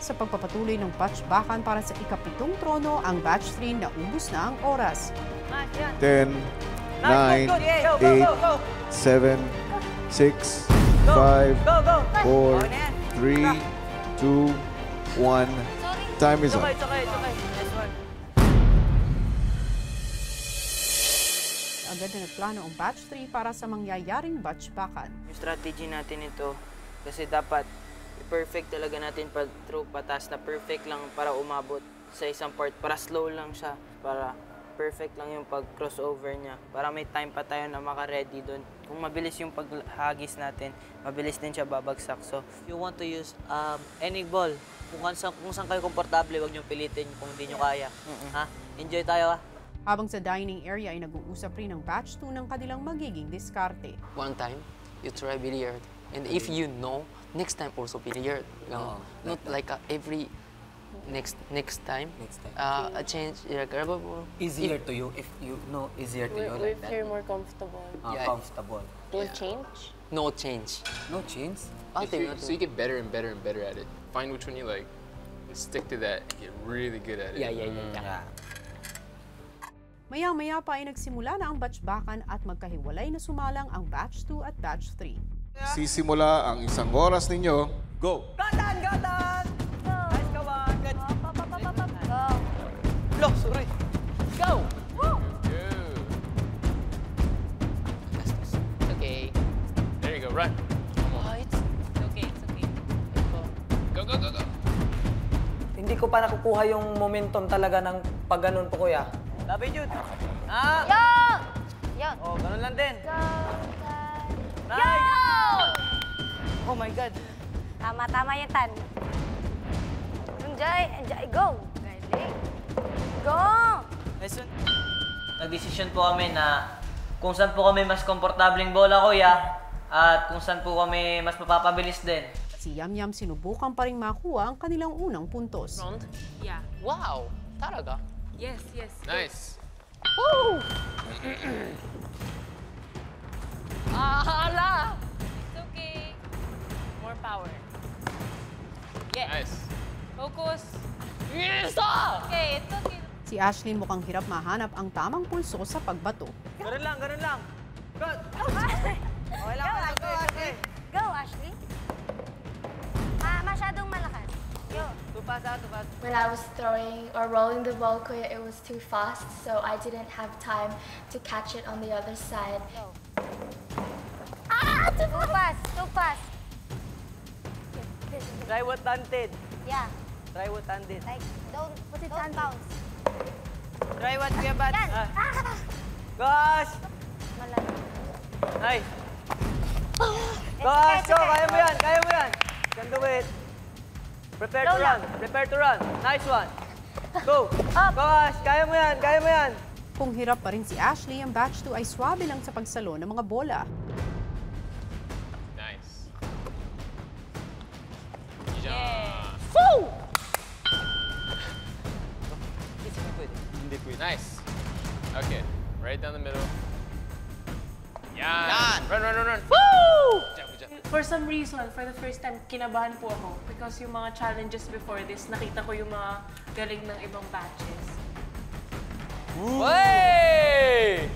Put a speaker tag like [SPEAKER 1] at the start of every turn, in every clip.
[SPEAKER 1] sa pagpapatuloy ng batchbakan para sa ika-7 trono ang Batch 3 na ubos na ang oras.
[SPEAKER 2] 10, 9, 8, 7, 6, 5, 4, 3, 2, 1. Time is up.
[SPEAKER 3] It's okay. Nice one.
[SPEAKER 1] Agad na nagplano ang Batch 3 para sa mangyayaring batchbakan.
[SPEAKER 3] Yung strategy natin ito, kasi dapat perfect talaga natin through patas na perfect lang para umabot sa isang part. Para slow lang siya, para perfect lang yung pag-crossover niya. Para may time pa tayo na maka-ready doon. Kung mabilis yung paghagis natin, mabilis din siya babagsak. So, you want to use any ball. Kung saan kayo komportable, huwag niyong pilitin kung hindi niyo kaya. Ha? Enjoy tayo, ha?
[SPEAKER 1] Habang sa dining area ay nag-uusap rin ng Batch 2 ng kanilang magiging diskarte.
[SPEAKER 4] One time, you try billiard. And if you know, next time also billiard. Not like every next time. A change, grab a ball.
[SPEAKER 5] Easier to you if you know easier to you like
[SPEAKER 6] If
[SPEAKER 5] that.
[SPEAKER 6] you're more comfortable.
[SPEAKER 4] Yeah.
[SPEAKER 5] Comfortable.
[SPEAKER 6] Don't change?
[SPEAKER 4] No change.
[SPEAKER 5] No change.
[SPEAKER 7] So you get better and better and better at it. Find which one you like, stick to that, and get really good at it.
[SPEAKER 5] Yeah.
[SPEAKER 1] Maya-maya pa ay nagsimula na ang batchbakan at magkahiwalay na sumalang ang Batch 2 at Batch 3.
[SPEAKER 2] Sisimula ang isang oras ninyo. Go!
[SPEAKER 3] Gotan! Nice kawan! Good.
[SPEAKER 6] Go.
[SPEAKER 3] Lo, sorry. Go!
[SPEAKER 4] Okay.
[SPEAKER 7] There you go, run.
[SPEAKER 4] It's okay.
[SPEAKER 7] Go.
[SPEAKER 5] Hindi ko pa nakukuha yung momentum talaga ng pag ganun po, kuya.
[SPEAKER 3] Labi, Jude.
[SPEAKER 6] Yan.
[SPEAKER 3] Oh, ganun lang din.
[SPEAKER 6] Go.
[SPEAKER 3] Nice! Oh my God.
[SPEAKER 6] Tama yan, Tan. Enjoy. Go. Galing. Go.
[SPEAKER 3] Nice one. Nag-desisyon po kami na kung saan po kami mas komportabling bola, kuya, at kung saan po kami mas mapapabilis din.
[SPEAKER 1] Si Yam sinubukan pa rin makuha ang kanilang unang puntos.
[SPEAKER 8] Yeah.
[SPEAKER 4] Wow, talaga.
[SPEAKER 8] Yes.
[SPEAKER 7] Nice.
[SPEAKER 4] Woo!
[SPEAKER 8] It's okay. More power. Yes.
[SPEAKER 7] Nice.
[SPEAKER 8] Focus.
[SPEAKER 4] Yes!
[SPEAKER 8] Okay, it's okay.
[SPEAKER 1] Si Ashlyn mukhang hirap mahanap ang tamang pulso sa pagbato.
[SPEAKER 3] Ganun lang. Good. Okay lang. Okay.
[SPEAKER 6] Go, Ashley. Masyadong malakas. Go.
[SPEAKER 3] Tupas.
[SPEAKER 9] When I was throwing or rolling the ball, kuya, it was too fast, so I didn't have time to catch it on the other side.
[SPEAKER 6] Go. Too fast.
[SPEAKER 3] Try what Dan did.
[SPEAKER 6] Yeah.
[SPEAKER 3] Try what Dan did.
[SPEAKER 6] Like, don't bounce.
[SPEAKER 3] Try what Kuya Bat.
[SPEAKER 6] Yan.
[SPEAKER 3] Gosh!
[SPEAKER 6] Malayo.
[SPEAKER 3] Nice. Gosh! Go! Kaya mo yan. Can do it. Prepare to run. Nice one. Go! Gosh! Kaya mo yan.
[SPEAKER 1] Kung hirap pa rin si Ashley, ang Batch 2 ay swabe lang sa pagsalo ng mga bola.
[SPEAKER 7] Nice.
[SPEAKER 3] Woo!
[SPEAKER 7] Nice. Okay, right down the middle. Yeah. Run.
[SPEAKER 3] Woo!
[SPEAKER 7] Good job.
[SPEAKER 8] For some reason, for the first time, kinabahan po ako. Because yung mga challenges before this, nakita ko yung mga galing ng ibang batches.
[SPEAKER 3] Hey!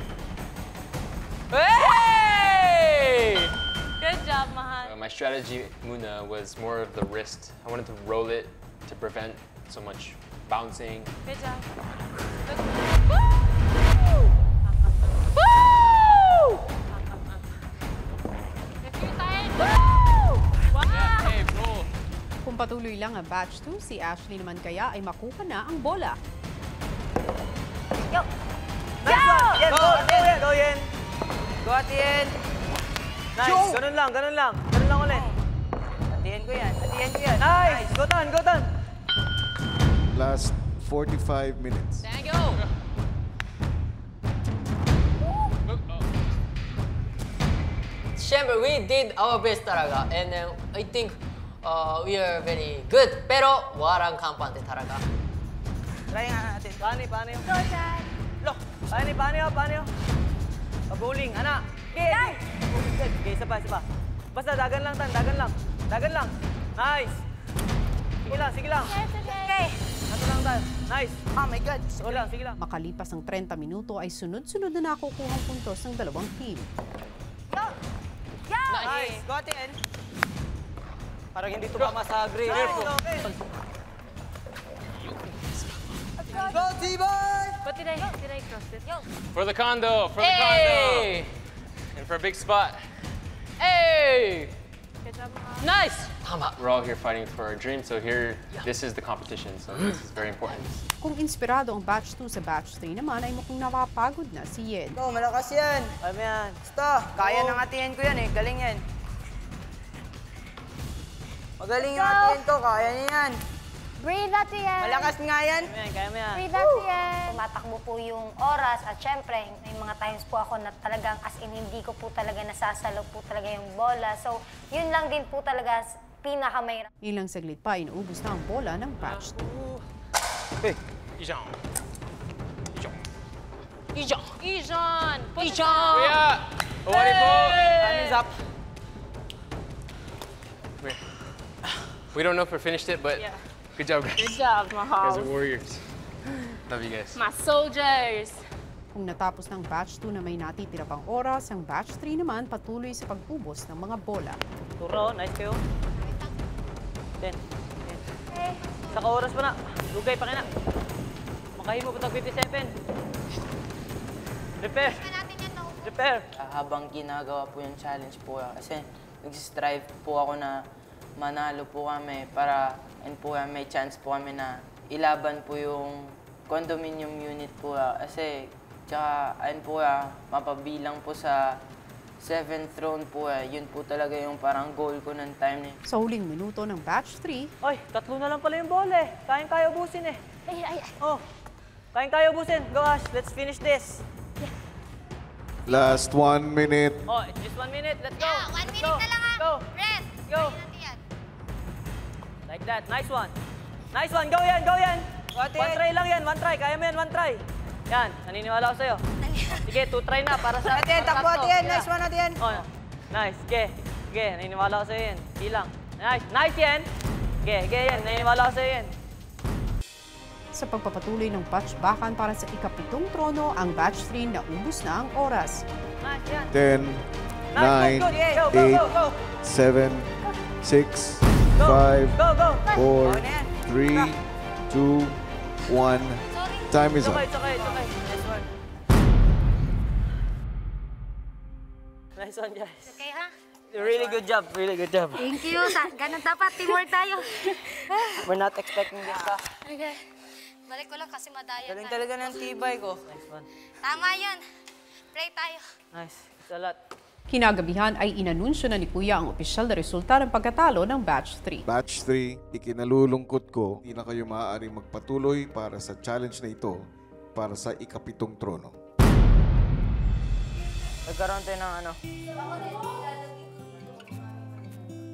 [SPEAKER 8] Good job, Mahal.
[SPEAKER 7] My strategy, Muna, was more of the wrist. I wanted to roll it to prevent so much bouncing.
[SPEAKER 8] Good job. Good. If you're tired, wow!
[SPEAKER 7] Yeah, hey, roll.
[SPEAKER 1] Kung patuloy lang ang Batch 2, si Ashley naman kaya ay makuha na ang bola.
[SPEAKER 6] Go.
[SPEAKER 3] Nice one! Yen, go, Yen! Go at Yen! Nice! Ganun lang ulit. Atihin ko yan. Nice! Go Tan!
[SPEAKER 2] Last 45 minutes.
[SPEAKER 4] Thank you. Siyempre, we did our best talaga. And then, I think we are very good. Pero, walang kampante talaga.
[SPEAKER 3] Try nga natin. Paano yun?
[SPEAKER 6] Go, Chan.
[SPEAKER 3] Lo! Paano yun? Pag-bowling, anak! Okay. Isa pa. Basta dagan lang. Dagan lang. Nice! Sige lang.
[SPEAKER 5] sige lang.
[SPEAKER 6] Okay.
[SPEAKER 5] Ano lang tayo. Nice. Oh my God. Sige lang, sige lang.
[SPEAKER 1] Makalipas ang 30 minuto ay sunod-sunod na nakukuha ang puntos ng dalawang team.
[SPEAKER 6] Go. Go.
[SPEAKER 5] Nice. Go, Tien. Parang hindi tumama sa green. Okay. Go, T-Boy!
[SPEAKER 8] But did I cross it?
[SPEAKER 6] Yo.
[SPEAKER 7] For the condo, for the condo. And for a big spot.
[SPEAKER 4] Hey!
[SPEAKER 8] Good job, mga.
[SPEAKER 4] Nice! Tama.
[SPEAKER 7] We're all here fighting for our dream, so here, this is the competition, so this is very important.
[SPEAKER 1] Kung inspirado ang batch 2 sa batch 3 naman ay mukhang napapagod na si Yen.
[SPEAKER 3] Go, malakas yan. Alam yan. Basta, kaya nang atiyan ko yan eh. Galing yan. Magaling yung atiyan ko, kaya niya yan.
[SPEAKER 6] Breathe at the end.
[SPEAKER 3] Malakas nga yan.
[SPEAKER 5] Kaya mo yan.
[SPEAKER 6] Breathe at the end. Tumatakbo po yung oras at syempre, may mga times po ako na talagang as in hindi ko po talaga nasasalo po talaga yung bola. So, yun lang din po talaga pinakamahirap.
[SPEAKER 1] Ilang saglit pa, inuubos na ang bola ng batch 2.
[SPEAKER 7] Ijan.
[SPEAKER 4] Ijan!
[SPEAKER 8] Ijan!
[SPEAKER 4] Ijan!
[SPEAKER 7] Kuya! Owari po!
[SPEAKER 5] Time is up.
[SPEAKER 7] We don't know if we finished it, but
[SPEAKER 8] Yeah.
[SPEAKER 7] good job, guys.
[SPEAKER 8] Good job,
[SPEAKER 7] You
[SPEAKER 8] Mahal.
[SPEAKER 7] guys are warriors. Love you guys.
[SPEAKER 8] My soldiers!
[SPEAKER 1] Kung natapos ng batch 2 na may natitira pang oras, ang batch 3 naman patuloy sa pag-ubos ng mga bola.
[SPEAKER 5] Turo, nice kayo. Ten. Saka oras pa na. Lugay pa na. Makahin mo pa tag 57. Repair. Repair.
[SPEAKER 3] Habang ginagawa po yung challenge po, kasi nag-strive po ako na manalo po kami para may chance po kami na ilaban po yung condominium unit po. Kasi tsaka mapabilang po sa 7th round po. Yun po talaga yung parang goal ko ng time na yun.
[SPEAKER 1] Sa huling minuto ng batch 3,
[SPEAKER 5] Oy, 3 na lang pala yung bola eh. Kayang-kaya ubusin eh.
[SPEAKER 6] Ay.
[SPEAKER 5] Oh, kayang-kaya ubusin. Go Ash, let's finish this.
[SPEAKER 2] Last 1 minute.
[SPEAKER 5] Oh, it's just 1 minute. Let's go.
[SPEAKER 6] Yeah, 1
[SPEAKER 5] Let's
[SPEAKER 6] minute
[SPEAKER 5] go.
[SPEAKER 6] na lang
[SPEAKER 5] Go.
[SPEAKER 6] Rest.
[SPEAKER 5] Go.
[SPEAKER 6] Kaya natin yan.
[SPEAKER 5] Like that. Nice one. Nice one. Go yan, go yan. One try lang yan. One try. Kaya mo yan, one try. Yan, naniniwala ako sa'yo. Sige, 2 try na para sa...
[SPEAKER 3] Atiyan, takbo atiyan. Nice one atiyan.
[SPEAKER 5] Oh, nice. Sige. Sige, naniniwala ako sa'yo yan. Hilang. Nice. Nice yan. Sige, sige yan. Naniniwala ako sa'yo yan.
[SPEAKER 1] sa pagpapatuloy ng batch-bakan para sa ikapitong trono, ang batch 3 na ubus na ang oras.
[SPEAKER 5] Nice yan.
[SPEAKER 2] 10,
[SPEAKER 5] Nice,
[SPEAKER 2] 9,
[SPEAKER 5] good, good. Go, go, go, go.
[SPEAKER 2] 8, 7, 6,
[SPEAKER 5] Go,
[SPEAKER 2] 5,
[SPEAKER 5] go, go.
[SPEAKER 2] 4, 3, 2, 1. Time is
[SPEAKER 5] It's
[SPEAKER 2] up.
[SPEAKER 5] okay, it's okay, it's okay. Nice one. Nice one, guys.
[SPEAKER 6] Okay, ha?
[SPEAKER 5] Really good job, really good job.
[SPEAKER 6] Thank you. Ganun dapat. Teamwork tayo.
[SPEAKER 3] We're not expecting this ka.
[SPEAKER 6] Okay. Balik ko lang kasi madaya
[SPEAKER 3] Galing
[SPEAKER 6] tayo.
[SPEAKER 3] talaga ng tibay ko.
[SPEAKER 5] Nice one.
[SPEAKER 6] Tama yun. Pray tayo.
[SPEAKER 5] Nice. It's a lot.
[SPEAKER 1] Kinagabihan ay inanunsyo na ni Kuya ang opisyal na resulta ng pagkatalo ng batch 3.
[SPEAKER 2] Batch 3, ikinalulungkot ko, hindi na kayo maaaring magpatuloy para sa challenge na ito para sa ikapitong trono.
[SPEAKER 3] Nagkaroon tayo ng ano.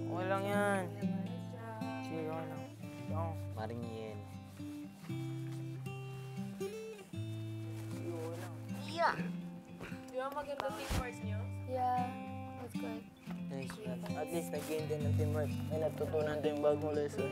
[SPEAKER 3] Okay lang yan. Sige, okay lang. Oo.
[SPEAKER 5] Maringin.
[SPEAKER 6] Yeah.
[SPEAKER 8] Di ba maganda teamwork niyo?
[SPEAKER 9] Yeah, that's good.
[SPEAKER 3] Nice. At least nag-gain din ng teamwork. Ay, natutunan tayong bagong lesson.